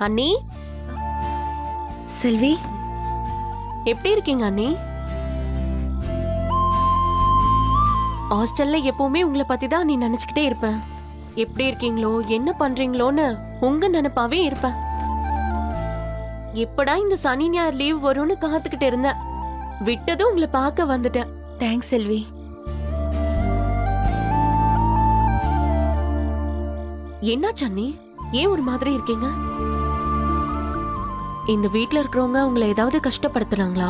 அண்ணி, செல்வி, எப்படி இருக்கீங்க அண்ணி? ஹாஸ்டல்ல எப்பவுமே உங்களை பத்தி தான் நீ நினைச்சுக்கிட்டே இருப்பேன். எப்படி இருக்கீங்களோ என்ன பண்றீங்களோன்னு உங்க நினைப்பாவே இருப்பேன். எப்படா இந்த சனி ஞாயிறு லீவ் வரும்னு காத்துக்கிட்டு இருந்தேன். விட்டதும் உங்களை பார்க்க வந்துட்டேன். தேங்க்ஸ் செல்வி. என்னாச்சு அண்ணி? ஏன் ஒரு மாதிரி இருக்கீங்க? இந்த வீட்ல இருக்கிறவங்க உங்களை ஏதாவது கஷ்டப்படுத்துறாங்களா?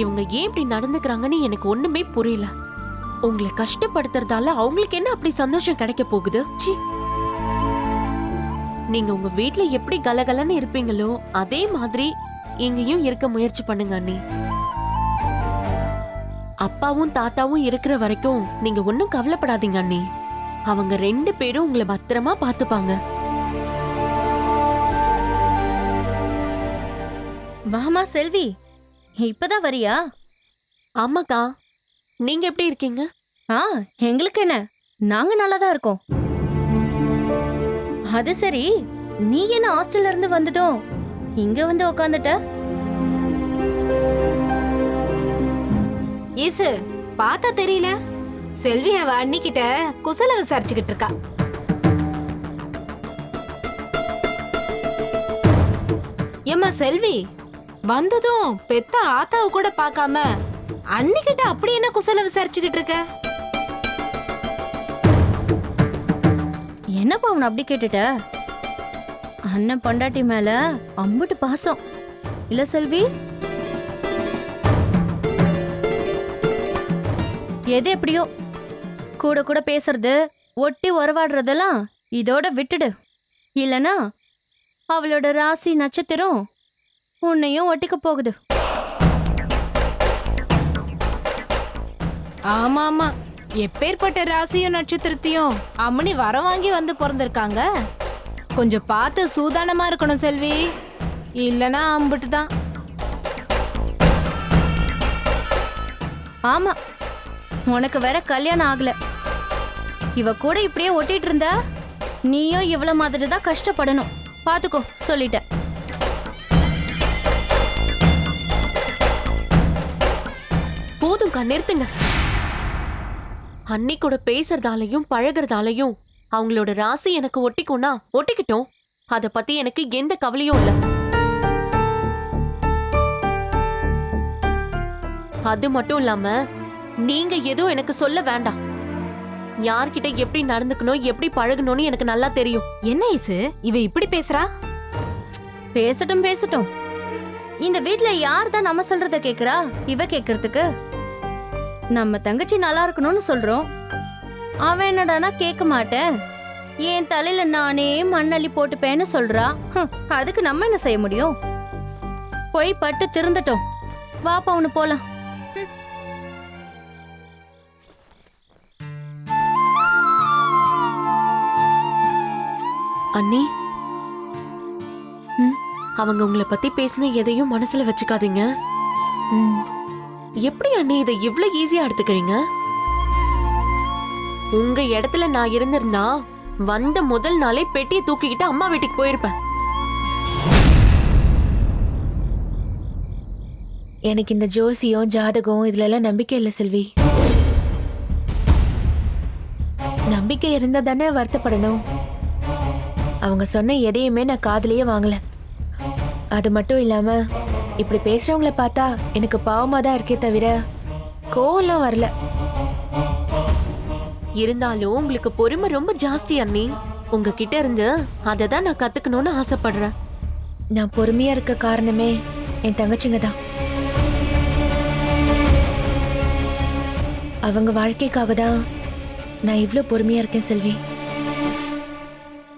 இவங்க ஏன் இப்படி நடந்துக்கிறாங்கன்னு எனக்கு ஒண்ணுமே புரியல. உங்களை கஷ்டப்படுத்துறதால அவங்களுக்கு என்ன அப்படி சந்தோஷம் கிடைக்க போகுது? ச்சீ. நீங்க உங்க வீட்ல எப்படி கலகலன்னு இருப்பீங்களோ அதே மாதிரி இங்கேயும் இருக்க முயற்சி பண்ணுங்க அண்ணி. அப்பாவும் தாத்தாவும் இருக்கிற வரைக்கும் நீங்க ஒன்னும் கவலைப்படாதீங்க அண்ணி. அவங்க 2 பேரும் உங்களை பத்திரமா பாத்துப்பாங்க. வாமா செல்வி, இப்பதான் வரியா? ஆமாக்கா, நீங்க எப்படி இருக்கீங்க? எங்களுக்கு என்ன, நாங்க நல்லாதான் இருக்கோம். அது சரி, நீ என்ன ஹாஸ்டல்ல இருந்து வந்ததும் இங்க வந்து உக்காந்துட்ட? ஈசு, பார்த்தா தெரியல? செல்வி அவ அண்ணிக்கிட்ட குசல விசாரிச்சுக்கிட்டு இருக்கா. ஏம்மா செல்வி, வந்ததும் பெத்த ஆத்தாவை கூட பார்க்காம அண்ணிக்கிட்ட அப்படி என்ன குசல விசாரிச்சுக்கிட்டு இருக்க? என்னப்பா அவனை அப்படி கேட்டுட்ட? அண்ணன் பொண்டாட்டி மேல அம்புட்டு பாசம் இல்ல செல்வி? எது எப்படியோ, கூட கூட பேசுறது, ஒட்டி உறவாடுறதெல்லாம் இதோட விட்டுடு. இல்லனா அவளோட ராசி நட்சத்திரம் உன்னையும் ஒட்டிக்க போகுது. ஆமா ஆமா, எப்பேற்பட்ட ராசியும் நட்சத்திரத்தையும் அம்மனி வர வாங்கி வந்து பிறந்திருக்காங்க. கொஞ்சம் பார்த்து சூதானமா இருக்கணும் செல்வி, இல்லனா அம்புட்டு தான். ஆமா, உனக்கு வேற கல்யாணம் ஆகல. இவ கூட இப்படியே ஒட்டிட்டு இருந்தா நீயும் இவ்வளவு மாதிரி தான் கஷ்டப்படணும். பாத்துக்கோ, சொல்லிட்டேன். போதும்க்கா, நிறுத்துங்க. அண்ணி கூட பேசுறதாலையும் பழகுறதாலையும் அவங்களோட ராசி எனக்கு ஒட்டிக்கும்னா ஒட்டிக்கிட்டோம். அத பத்தி எனக்கு எந்த கவலையும் இல்ல. அது மட்டும் இல்லாம நீங்க எதுவும் எனக்கு சொல்ல வேண்டாம். யார்கிட்ட எப்படி நடந்துக்கணும், எப்படி பழகணும்னு எனக்கு நல்லா தெரியும். என்ன ஈசு, இவ இப்படி பேசுறா? பேசட்டும் பேசட்டும். இந்த வீட்ல யார் தான் நம்ம சொல்றத கேக்குறா? இவ கேக்குறதுக்கு. நம்ம தங்கச்சி நல்லா இருக்கணும்னு சொல்றோம். அவன் என்னடானா கேட்க மாட்டேன், என் தலையில நானே மண்ணள்ளி போட்டுப்பேன்னு சொல்றா. அதுக்கு நம்ம என்ன செய்ய முடியும்? போய் பட்டு திருந்தட்டும். வாப்பா, ஒண்ணு போலாம். அண்ணி, அவங்க உங்களை பத்தி பேசின எதையும் மனசுல வச்சுக்காதீங்க. எப்படி அண்ணி இதை இவ்வளவு ஈஸியா எடுத்துக்கிறீங்க? உங்க இடத்துல நான் இருந்திருந்தா வந்த முதல் நாளே பெட்டியை தூக்கிக்கிட்டு அம்மா வீட்டுக்கு போயிருப்பேன். எனக்கு இந்த ஜோசியம் ஜாதகம் இதுல எல்லாம் நம்பிக்கை இல்ல செல்வி. நம்பிக்கை இருந்தா தானே வருத்தப்படணும். அவங்க சொன்ன எதையுமே நான் காதுலயே வாங்கல. அது மட்டும் இல்லாம இப்படி பேசுறவங்கள பார்த்தா எனக்கு பாவமா தான் இருக்கே தவிர கோவம்லாம் வரல. இருந்தாலும் உங்களுக்கு பொறுமை ரொம்ப ஜாஸ்தி அண்ணி. உங்ககிட்ட இருந்து அதை தான் நான் கத்துக்கணும்னு ஆசைப்படுறேன். நான் பொறுமையா இருக்க காரணமே என் தங்கச்சிங்க தான். அவங்க வாழ்க்கைக்காக தான் நான் இவ்ளோ பொறுமையா இருக்கேன் செல்வி.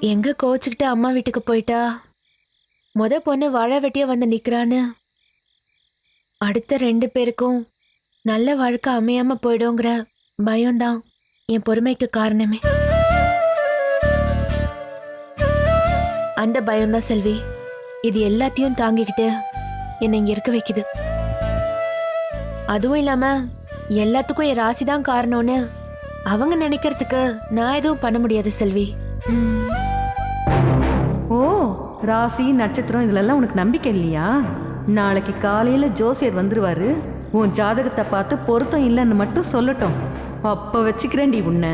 எங்க கோச்சுக்கிட்டு அம்மா வீட்டுக்கு போயிட்டா பொண்ணு வாழை வெட்டியா வந்து நிக்கிறான்னு அடுத்த 2 பேருக்கும் நல்ல வாழ்க்கை அமையாம போயிடுங்கிற பயம்தான் என் பொறுமைக்கு காரணமே. அந்த பயம்தான் செல்வி இது எல்லாத்தையும் தாங்கிக்கிட்டு என்னை இங்க இருக்க வைக்குது. அதுவும் இல்லாம எல்லாத்துக்கும் என் ராசிதான் காரணம்னு அவங்க நினைக்கிறதுக்கு நான் எதுவும் பண்ண முடியாது செல்வி. ஓ, ராசி நட்சத்திரம் இதுலெல்லாம் உனக்கு நம்பிக்கை இல்லையா? நாளைக்கு காலையில ஜோசியர் வந்துருவாரு. உன் ஜாதகத்தை பார்த்து பொருத்தம் இல்லைன்னு மட்டும் சொல்லட்டும். அப்ப வச்சுக்கிறேன்டி உன்னை.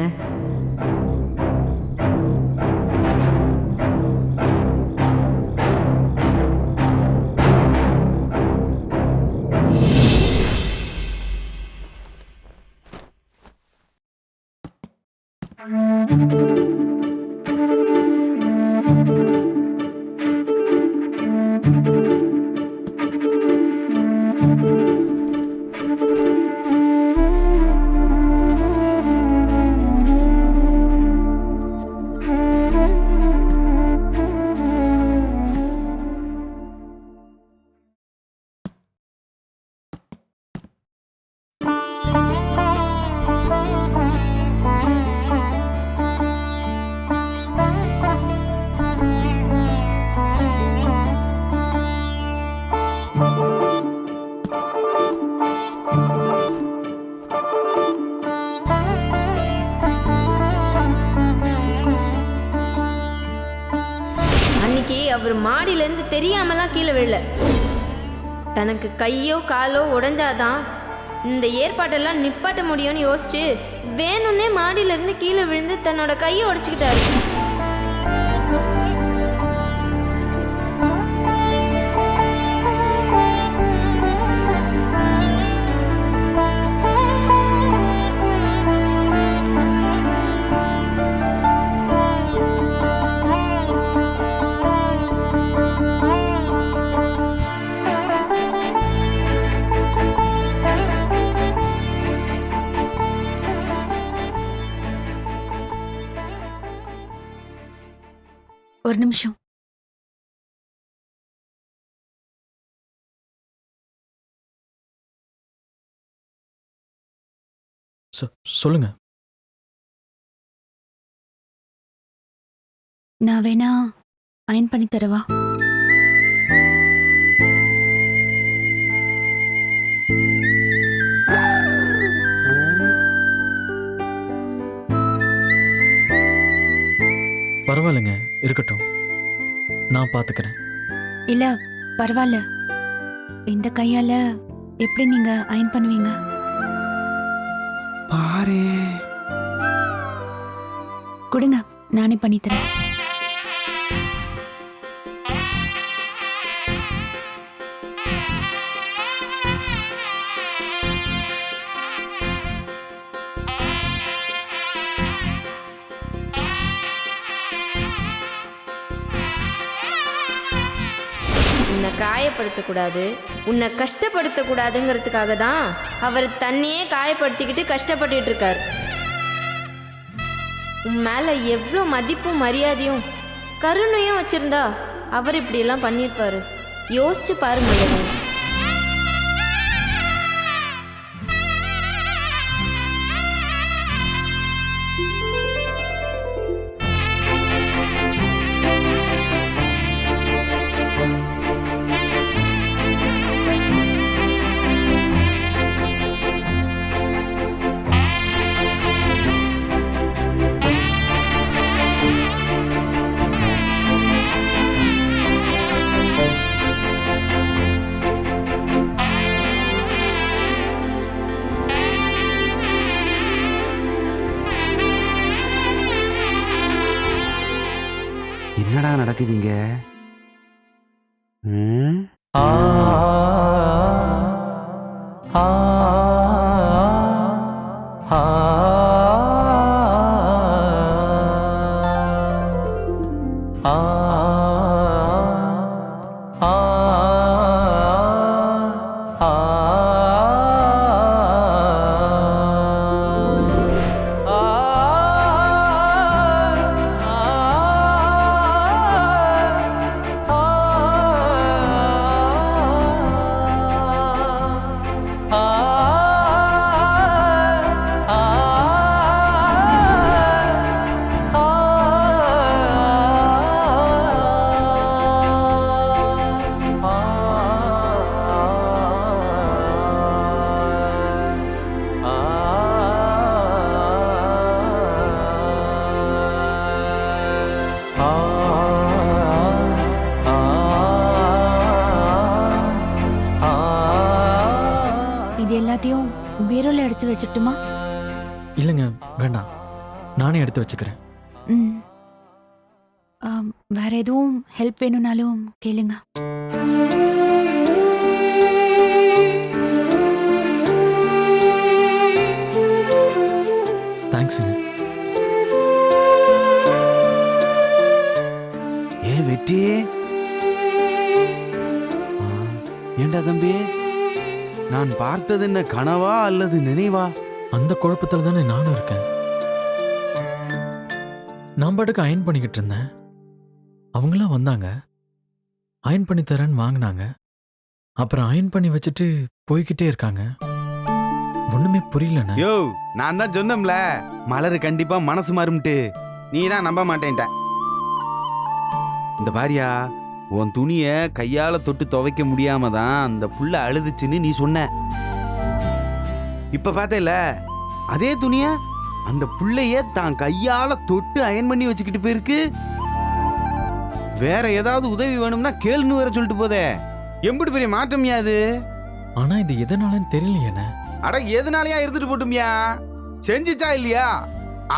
அவர் மாடியிலேருந்து தெரியாமலாம் கீழே விழல. தனக்கு கையோ காலோ உடைஞ்சாதான் இந்த ஏற்பாட்டெல்லாம் நிப்பாட்ட முடியும்னு யோசிச்சு வேணும்னே மாடியிலேருந்து கீழே விழுந்து தன்னோட கையை உடைச்சிக்கிட்டாரு. ஒரு நிமிஷம். சொல்லுங்க. நான் வேணா அயன் பண்ணி தரவா? பரவாயில்லைங்க, இருக்கட்டும், நான் பாத்துக்கிறேன். இல்ல பரவாயில்ல. இந்த கையால எப்படி நீங்க அயன் பண்ணுவீங்க? பாரு, கொடுங்க, நானே பண்ணி தரேன். உன்னை காயப்படுத்தக்கூடாது, உன்னை கஷ்டப்படுத்தக்கூடாதுங்கிறதுக்காக தான் அவர் தண்ணியே காயப்படுத்திக்கிட்டு கஷ்டப்பட்டுட்டு இருக்கார். உன் மேல எவ்வளோ மதிப்பும் மரியாதையும் கருணையும் வச்சிருந்தா அவர் இப்படியெல்லாம் பண்ணியிருப்பாரு. யோசிச்சு பாருங்க. என்னடா நடக்குதுங்க? இது எல்லாத்தையும் பீரோல எடுத்து வச்சுட்டுமா? இல்லைங்க, வேண்டாம். நானே எடுத்து வச்சுக்கிறேன். ம். வேற எதுவும் ஹெல்ப் வேணும்னாலும் கேளுங்க. தேங்க்ஸுங்க. வெற்றி. ஏண்டா தம்பி, நான் பார்த்தது என்ன கனவா அல்லது நினைவா? அந்த குழப்பத்தில் தானே நானும் இருக்கேன். நான் பாட்டுக்கு அயன் பண்ணிக்கிட்டு இருந்தேன். அவங்களாம் வந்தாங்க, அயன் பண்ணி தரேன்னு வாங்கினாங்க. அப்புறம் அயன் பண்ணி வச்சுட்டு போய்கிட்டே இருக்காங்க. ஒண்ணுமே புரியலண்ணே. யோ, நான் தான் சொன்னோம்ல, மலரு கண்டிப்பா மனசு மாறும்ட்டு. நீ தான் நம்ப மாட்டேன்ட்ட. இந்த பாரியா, உன் துணிய கையால தொட்டு துவைக்க முடியாம தான் அந்த புள்ள அழுதுச்சுன்னு நீ சொன்ன. இப்ப பார்த்தேல, அதே துணிய அந்த புள்ளைய தான் கையால தொட்டு அயன் பண்ணி வச்சுக்கிட்டு போயிருக்கு. வேற ஏதாவது உதவி வேணும்னா கேளுன்னு வேற சொல்லிட்டு போதே. எம்பிட்டு பெரிய மாற்றம்யா அது. ஆனா இது எதனாலன்னு தெரியலையேண்ணே. அட, எதுனாலயா இருந்துட்டு போட்டுமியா, செஞ்சுச்சா இல்லையா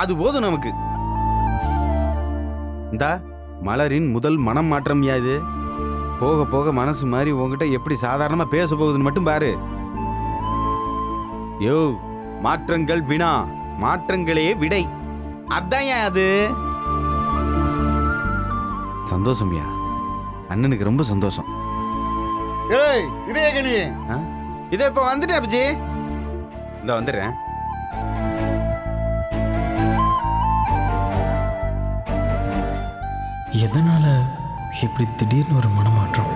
அது போதும் நமக்கு. இந்தா மலரின் முதல் மனம் மாற்றம் இது. போக போக மனசு மாதிரி உங்ககிட்ட எப்படி சாதாரணமா பேச போகுதுன்னு மட்டும் பாரு. யோ, மாற்றங்கள் வினா, மாற்றங்களே விடை. அதான் அது. சந்தோஷம்யா, அண்ணனுக்கு ரொம்ப சந்தோஷம். ஏய், இதே கணி, இதே இப்ப வந்துட்டேன் அப்பிச்சி. இந்த வந்துடுறேன். எதனால இப்படி திடீர்னு ஒரு மனமாற்றம்?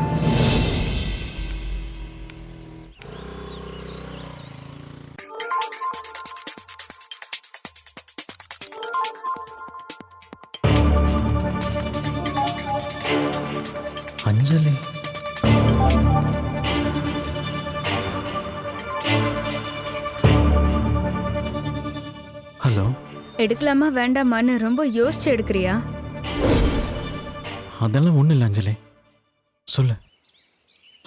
அஞ்சலி, ஹலோ. எடுக்கலாமா வேண்டாமான்னு ரொம்ப யோசிச்சு எடுக்கிறியா? அதெல்லாம் ஒன்றும் இல்லை அஞ்சலி, சொல்லு.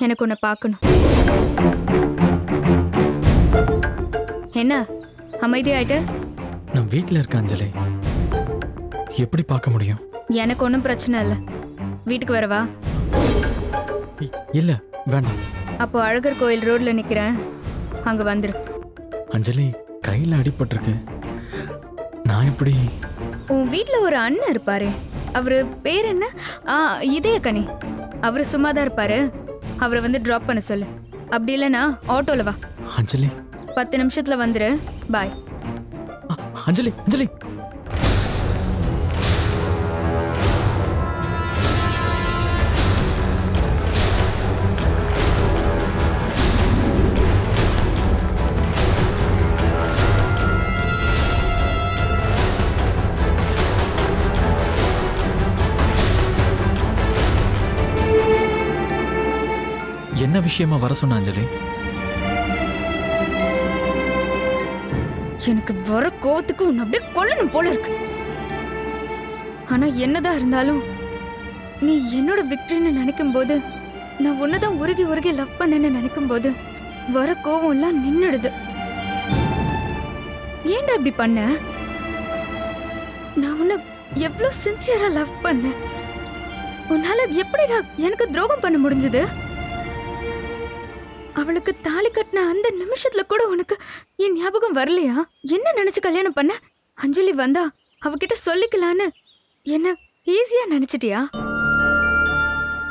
எனக்கு உன்னை பார்க்கணும். என்ன அமைதியாயிட்டு? நான் வீட்டில் இருக்கேன் அஞ்சலி, எப்படி பார்க்க முடியும்? எனக்கு ஒன்றும் பிரச்சனை இல்லை. வீட்டுக்கு வரவா? இல்லை, வேண்டாம். அப்போ அழகர் கோயில் ரோட்ல நிக்கிறேன், அங்க வந்துரு. அஞ்சலி, கையில் அடிபட்டிருக்கு. நான் எப்படி? உன் வீட்ல ஒரு அண்ணன் இருப்பாரு, அவரு பேர் என்ன? இதயக்கனி. அவரு சும்மாதான் இருப்பாரு, அவரை வந்து டிராப் பண்ண சொல்லு. அப்படி இல்லைன்னா ஆட்டோல வா. அஞ்சலி, 10 நிமிஷத்துல வந்துரு. பாய். அஞ்சலி, அஞ்சலி. என்ன விஷயமா வர சொன்ன அஞ்சலி? எனக்கு வர கோவத்துக்கு உன்னை அப்படியே கொல்லணும் போல இருக்கு. ஆனா என்னதான் இருந்தாலும் நீ என்னோட விக்டரின்னு நினைக்கும் போது, நான் உன்னதான் உருகி உருகி லவ் பண்ணேன்னு நினைக்கும் போது வர கோவம் எல்லாம் நின்னுடுது. ஏன்டா இப்படி பண்ண? நான் உன்னை எவ்வளவு சின்சியரா லவ் பண்ணேன். உன்னால எப்படிடா எனக்கு துரோகம் பண்ண முடிஞ்சது? அவளுக்கு தாலி கட்டின அந்த நிமிஷத்துல கூட உனக்கு என் ஞாபகம் வரலையா? என்ன நினைச்சு கல்யாணம் பண்ண? அஞ்சலி வந்தா அவகிட்ட சொல்லிக்கலான்னு என்ன ஈஸியா நினைச்சிட்டியா?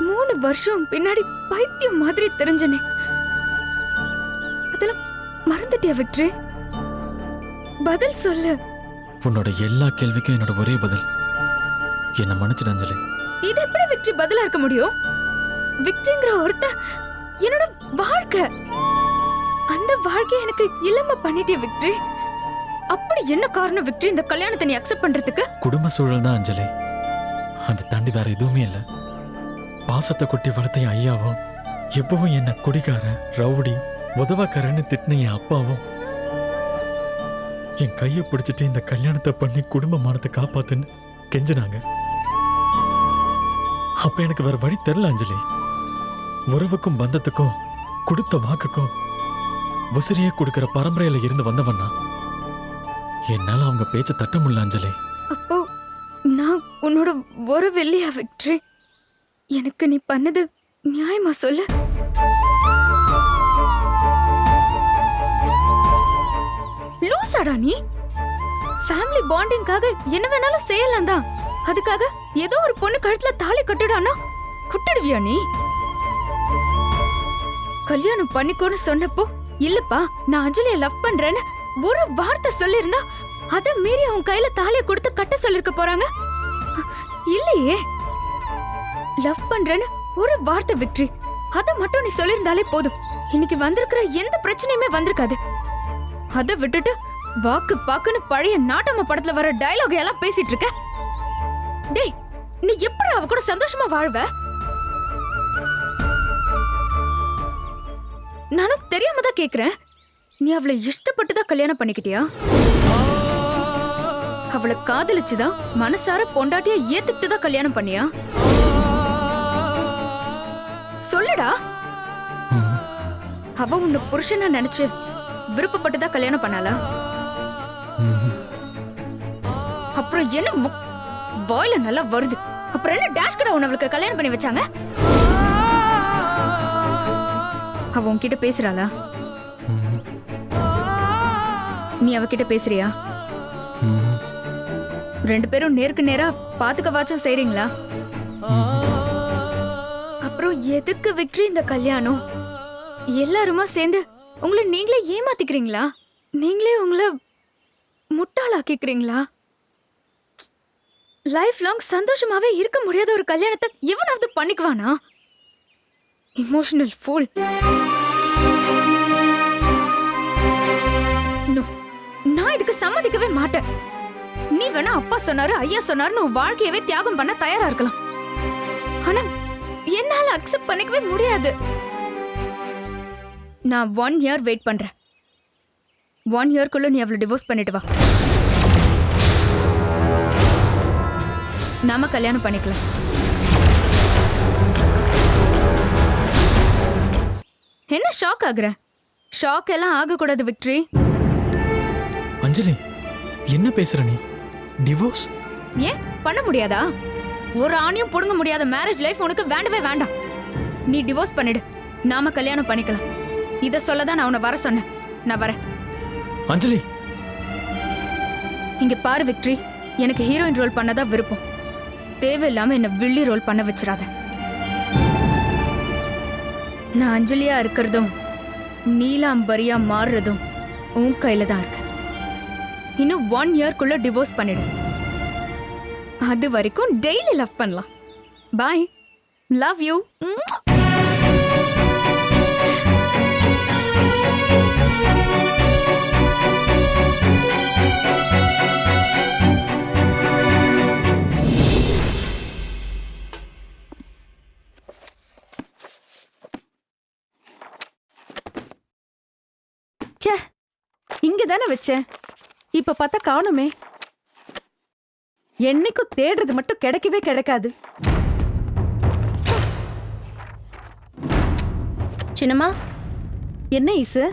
3 வருஷம் பின்னாடி பைத்தியம் மாதிரி தெரிஞ்சனே, அதெல்லாம் மறந்துட்டியா விக்டரி? பதில் சொல்லு. உன்னோட எல்லா கேள்விக்கும் என்னோட ஒரே பதில், என்ன மன்னிச்சிடு அஞ்சலி. இது எப்படி விக்டரி பதிலா இருக்க முடியும்? விக்டரிங்கிற ஒருத்த என்னோட வாழ்க்கை, அந்த வாழ்க்கையை எனக்கு இல்லாம பண்ணிட்டே விக்டரி. அப்படி என்ன காரணம் விக்டரி இந்த கல்யாணத்தை நீ அக்செப்ட் பண்றதுக்கு? குடும்ப சூழல் தான் அஞ்சலி, அதை தாண்டி வேற எதுவுமே இல்லை. பாசத்தை கொட்டி வளர்த்த என் ஐயாவும், எப்பவும் என்ன குடிக்கார, ரவுடி, உதவாக்காரன்னு திட்டின என் அப்பாவும் என் கையை பிடிச்சிட்டு இந்த கல்யாணத்தை பண்ணி குடும்பமானத்தை காப்பாத்துன்னு கெஞ்சினாங்க. அப்ப எனக்கு வேற வழி தெரியல அஞ்சலி. உறவுக்கும் பந்தத்துக்கும் கொடுத்த வாக்குக்கும் உசிரியே கொடுக்கிற பரம்பரையில இருந்து வந்தவன்னா என்னால அவங்க பேச்ச தட்ட முடியல அஞ்சலி. அப்போ நான் உன்னோட ஒரு வெள்ளியா விக்டரி? எனக்கு நீ பண்ணது நியாயமா சொல்லு? லூசாடா நீ? ஃபேமிலி பாண்டிங்காக என்ன வேணாலும் செய்யலாம் தான். அதுக்காக ஏதோ ஒரு பொண்ணு கழுத்துல தாலி கட்டுடானா குட்டிடுவியா நீ? கல்யாணம் பண்ணிக்கோன்னு சொன்னப்போ இல்லப்பா நான் அஞ்சலிய லவ் பண்றேன்னு ஒரு வார்த்தை சொல்லிருந்தா அத மீறி அவன் கையில தாலிய கொடுத்து கட்ட சொல்லிருக்க போறாங்க. இல்லையே, லவ் பண்றேன்னு ஒரு வார்த்தை விக்டரி, அத மட்டும் நீ சொல்லிருந்தாலே போதும். இன்னைக்கு வந்திருக்கிற எந்த பிரச்சனையுமே வந்திருக்காது. அத விட்டுட்டு வாக்கு பாக்குன்னு பழைய நாட்டம்ம படத்துல வர டயலாக் எல்லாம் பேசிட்டு இருக்க. டேய், நீ எப்படி அவ கூட சந்தோஷமா வாழ்வ? நானும் தெரியாம தான் கேக்குறேன். நீ அவளை இஷ்டப்பட்டுதான் கல்யாணம் பண்ணிக்கிட்டியா? அவளை காதலிச்சுதான் மனசார பொண்டாட்டிய ஏத்துக்கிட்டு தான் கல்யாணம் பண்ணியா? சொல்லுடா. அவ உன்னை புருஷனா நினைச்சு விருப்பப்பட்டுதான் கல்யாணம் பண்ணாளா? அப்புறம் என்ன வாயில நல்லா வருது? அப்புறம் என்ன டேஷ் கடை உன்னை அவளுக்கு கல்யாணம் பண்ணி வச்சாங்க? அவ உன்கிட்ட பேசுறாளா? நீ அவகிட்ட பேசுறியா? ரெண்டு பேரும் நேருக்கு நேரா பாத்துக்கவாச்சும் செய்றீங்களா? அப்புறம் எதுக்கு விக்டரி இந்த கல்யாணம்? எல்லாருமா சேர்ந்து உங்களை நீங்களே ஏமாத்திக்கிறீங்களா? நீங்களே உங்களை முட்டாளாக்கிக்கிறீங்களா? லைஃப் லாங் சந்தோஷமாவே இருக்க முடியாத ஒரு கல்யாணத்தை எவனாவது பண்ணிக்குவானா? Emotional pool. நான் இதுக்கு சம்மதிக்கவே மாட்டேன். நீ வேணா அப்பா சொன்னாரு ஐயா சொன்னாருன்னு உன் வாழ்க்கையவே தியாகம் பண்ண தயாரா இருக்கலாம். ஆனா என்னால அக்செப்ட் பண்ணிக்கவே முடியாது. நான் 1 year வெயிட் பண்றேன். 1 yearக்குள்ள நீ அவளை டிவோர்ஸ் பண்ணிட்டு வா. நாம கல்யாணம் பண்ணிக்கலாம். என்ன ஷாக் ஆகுற? ஷாக் எல்லாம் ஆகக்கூடாது விக்டரி. அஞ்சலி, என்ன பேசுற நீ? டிவோர்ஸ் ஏன் பண்ண முடியாதா? ஒரு ஆணியும் புடுங்க முடியாத மேரேஜ் லைஃப் உனக்கு வேண்டவே வேண்டாம். நீ டிவோர்ஸ் பண்ணிடு, நாம கல்யாணம் பண்ணிக்கலாம். இத சொல்லதான் நான் உன்னை வர சொன்னேன். நான் வரேன். அஞ்சலி, இங்க பாரு விக்டரி, எனக்கு ஹீரோயின் ரோல் பண்ணதா விருப்பம். தேவையில்லாம என்ன வில்லி ரோல் பண்ண வச்சிடாத. நான் அஞ்சலியா இருக்கிறதும் நீலாம்பரியா மாறுறதும் உன் கையில தான் இருக்கு. இன்னும் 1 yearக்குள்ள டிவோர்ஸ் பண்ணிடு. அது வரைக்கும் டெய்லி லவ் பண்ணலாம். பாய், லவ் யூ. இங்க தானே வச்சேன். இப்ப பார்த்தா காணுமே. என்னைக்கும் தேடுறது மட்டும் கிடைக்கவே கிடைக்காது. சின்னம்மா, என்ன ஈசு?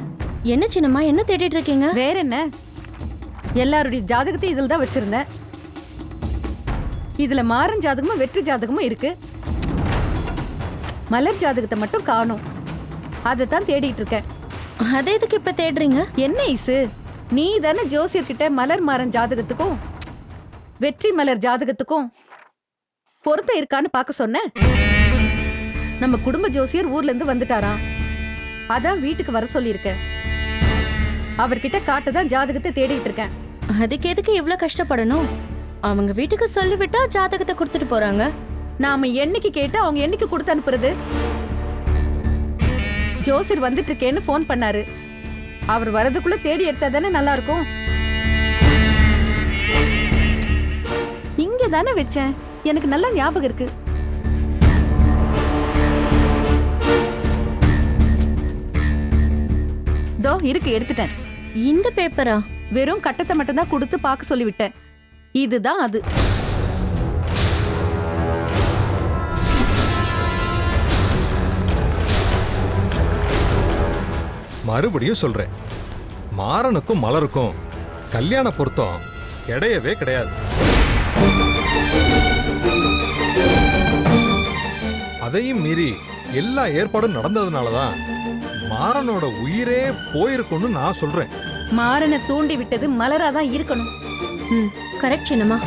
என்ன சின்னம்மா, என்ன தேடிட்டு இருக்கீங்க? வேற என்ன, எல்லாருடைய ஜாதகத்தையும் இதில் தான் வச்சிருந்தேன். இதுல மாறன் ஜாதகமும் வெற்றி ஜாதகமும் இருக்கு. மலர் ஜாதகத்தை மட்டும் காணும். அதை தான் தேடிட்டு இருக்கேன். அதை எதுக்கு இப்ப தேடுறீங்க? என்ன ஈசு, நீ தானே ஜோசியர்கிட்ட மலர் மாறன் ஜாதகத்துக்கும் வெற்றி மலர் ஜாதகத்துக்கும் பொருத்தம் இருக்கான்னு பார்க்க சொன்ன. நம்ம குடும்ப ஜோசியர் ஊர்ல இருந்து வந்துட்டாராம். அதான் வீட்டுக்கு வர சொல்லியிருக்கேன். அவர்கிட்ட காட்டுதான் ஜாதகத்தை தேடிட்டு இருக்கேன். அதுக்கு எதுக்கு இவ்ளோ கஷ்டப்படணும்? அவங்க வீட்டுக்கு சொல்லிவிட்டா ஜாதகத்தை கொடுத்துட்டு போறாங்க. நாம என்னைக்கு கேட்டு அவங்க என்னைக்கு கொடுத்து அனுப்புறது? ஜோசியர் வந்துட்டு இருக்கேன்னு போன் பண்ணாரு. அவர் வரதுக்குள்ள தேடி எடுத்தா தானே நல்லா இருக்கும். இங்க தானே வச்சேன். எனக்கு நல்லா ஞாபகம் இருக்கு. தோ இருக்கு, எடுத்துட்டேன். இந்த பேப்பரா? வெறும் கட்டத்தை மட்டும் தான் கொடுத்து பார்க்க சொல்லிவிட்டேன். இதுதான் அது. மறுபடியும் சொல்றேன், மாறனுக்கும் மலருக்கும் கல்யாண பொருத்தம் கிடையவே கிடையாது. அதையும் மீறி எல்லா ஏற்பாடும் நடந்ததுனாலதான் மாறனோட உயிரே போயிருக்கும்னு நான் சொல்றேன். மாறனை தூண்டி விட்டது மலராதான் இருக்கணும். ம் கரெக்ட் சின்னம்மா,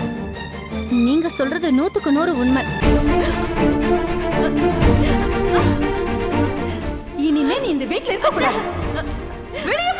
நீங்க சொல்றது 100க்கு 100 உண்மை. இனிமே நீ இந்த வீட்ல இருக்க கூடாது. வெளியே